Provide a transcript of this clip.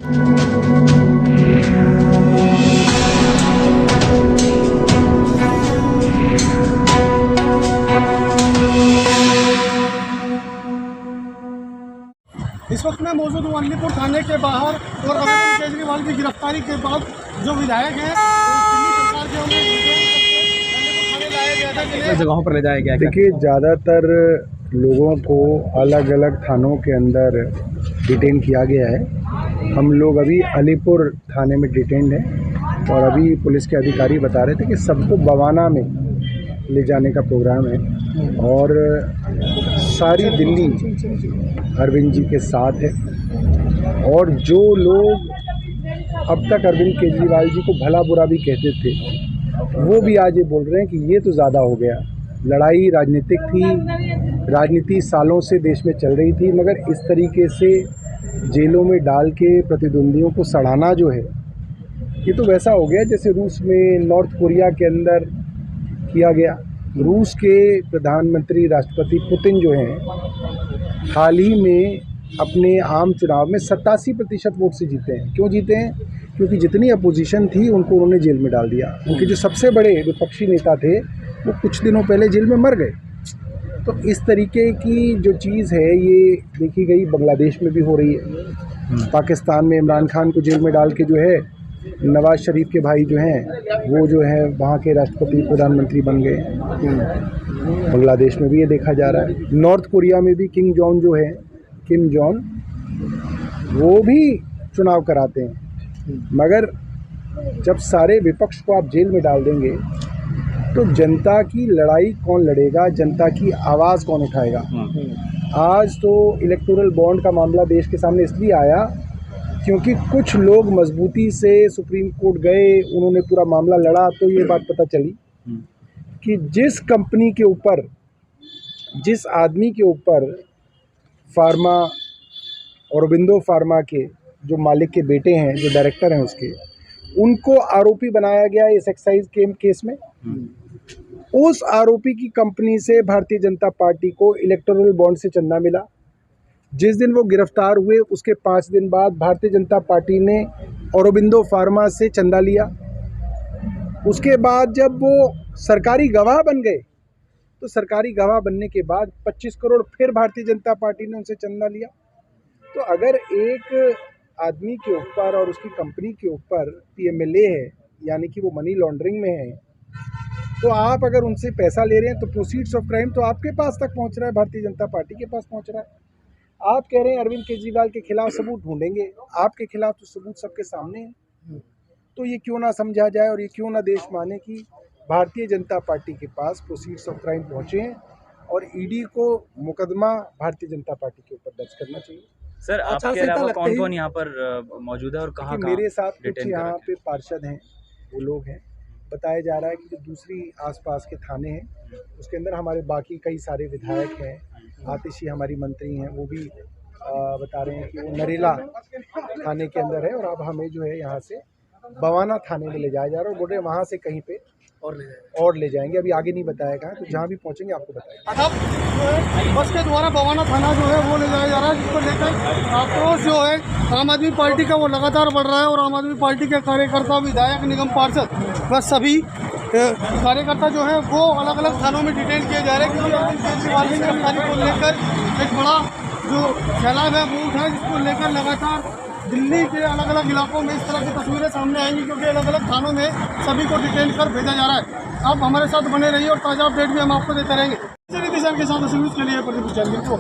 इस वक्त मैं मौजूद हूँ अलीपुर थाने के बाहर और अरविंद केजरीवाल की गिरफ्तारी के बाद जो विधायक हैं दिल्ली सरकार के अलीपुर थाने लाया गया था, किन जगहों पर ले जाया गया? देखिए, ज़्यादातर लोगों को अलग अलग थानों के अंदर डिटेन किया गया है। हम लोग अभी अलीपुर थाने में डिटेन्ड हैं और अभी पुलिस के अधिकारी बता रहे थे कि सबको बवाना में ले जाने का प्रोग्राम है और सारी दिल्ली अरविंद जी के साथ है। और जो लोग अब तक अरविंद केजरीवाल जी को भला बुरा भी कहते थे, वो भी आज ये बोल रहे हैं कि ये तो ज़्यादा हो गया। लड़ाई राजनीतिक थी, राजनीति सालों से देश में चल रही थी, मगर इस तरीके से जेलों में डाल के प्रतिद्वंदियों को सड़ाना जो है, ये तो वैसा हो गया जैसे रूस में, नॉर्थ कोरिया के अंदर किया गया। रूस के प्रधानमंत्री राष्ट्रपति पुतिन जो हैं, हाल ही में अपने आम चुनाव में 87% वोट से जीते हैं। क्यों जीते हैं? क्योंकि जितनी अपोजिशन थी उनको उन्होंने जेल में डाल दिया। उनके जो सबसे बड़े विपक्षी नेता थे वो कुछ दिनों पहले जेल में मर गए। तो इस तरीके की जो चीज़ है ये देखी गई बांग्लादेश में भी हो रही है। पाकिस्तान में इमरान खान को जेल में डाल के जो है नवाज शरीफ के भाई जो हैं वो जो है वहाँ के राष्ट्रपति प्रधानमंत्री बन गए। बांग्लादेश में भी ये देखा जा रहा है। नॉर्थ कोरिया में भी किम जॉन वो भी चुनाव कराते हैं। मगर जब सारे विपक्ष को आप जेल में डाल देंगे तो जनता की लड़ाई कौन लड़ेगा, जनता की आवाज़ कौन उठाएगा? आज तो इलेक्टोरल बॉन्ड का मामला देश के सामने इसलिए आया क्योंकि कुछ लोग मजबूती से सुप्रीम कोर्ट गए, उन्होंने पूरा मामला लड़ा, तो ये बात पता चली कि जिस कंपनी के ऊपर, जिस आदमी के ऊपर फार्मा, औरबिंदो फार्मा के जो मालिक के बेटे हैं, जो डायरेक्टर हैं उसके, उनको आरोपी बनाया गया इस एक्साइज केस में। उस आरोपी की कंपनी से भारतीय जनता पार्टी को इलेक्टोरल बॉन्ड से चंदा मिला। जिस दिन वो गिरफ्तार हुए उसके 5 दिन बाद भारतीय जनता पार्टी ने औरबिंदो फार्मा से चंदा लिया। उसके बाद जब वो सरकारी गवाह बन गए तो सरकारी गवाह बनने के बाद 25 करोड़ फिर भारतीय जनता पार्टी ने उनसे चंदा लिया। तो अगर एक आदमी के ऊपर और उसकी कंपनी के ऊपर PMLA है, यानी कि वो मनी लॉन्ड्रिंग में है, तो आप अगर उनसे पैसा ले रहे हैं तो प्रोसीड्स ऑफ क्राइम तो आपके पास तक पहुंच रहा है, भारतीय जनता पार्टी के पास पहुंच रहा है। आप कह रहे हैं अरविंद केजरीवाल के खिलाफ सबूत ढूंढेंगे, आपके खिलाफ तो सबूत सबके सामने है। तो ये क्यों ना समझा जाए और ये क्यों ना देश माने कि भारतीय जनता पार्टी के पास प्रोसीड्स ऑफ क्राइम पहुंचे हैं और ED को मुकदमा भारतीय जनता पार्टी के ऊपर दर्ज करना चाहिए। सर, आपके अलावा कौन कौन यहाँ पर मौजूद है और कहाँ मेरे साथ कुछ यहाँ पे पार्षद हैं, वो लोग हैं। बताया जा रहा है कि जो दूसरी आसपास के थाने हैं उसके अंदर हमारे बाकी कई सारे विधायक हैं, आतिशी हमारी मंत्री हैं, वो भी बता रहे हैं कि वो नरेला थाने के अंदर है और अब हमें जो है यहाँ से बवाना थाने में ले जाया जा रहा है और बोल रहे हैं वहाँ से कहीं पे और ले जाएंगे। अभी आगे नहीं बताया कहाँ, तो जहाँ भी पहुँचेंगे आपको बताएंगे। बस के द्वारा बवाना थाना जो है वो ले जाया जा रहा है, जिसको लेकर आक्रोश जो है आम आदमी पार्टी का वो लगातार बढ़ रहा है और आम आदमी पार्टी के कार्यकर्ता, विधायक, निगम पार्षद व सभी कार्यकर्ता जो है वो अलग अलग थानों में डिटेन किए जा रहे हैं क्योंकि अरविंद केजरीवाल की गिरफ्तारी को लेकर एक बड़ा जो सैलाब है वो उठा, जिसको लेकर लगातार दिल्ली के अलग अलग इलाकों में इस तरह की तस्वीरें सामने आएंगी क्योंकि अलग अलग थानों में सभी को डिटेन कर भेजा जा रहा है। आप हमारे साथ बने रहिए और ताज़ा अपडेट भी हम आपको देते रहेंगे। के साथ के लिए प्रदीप को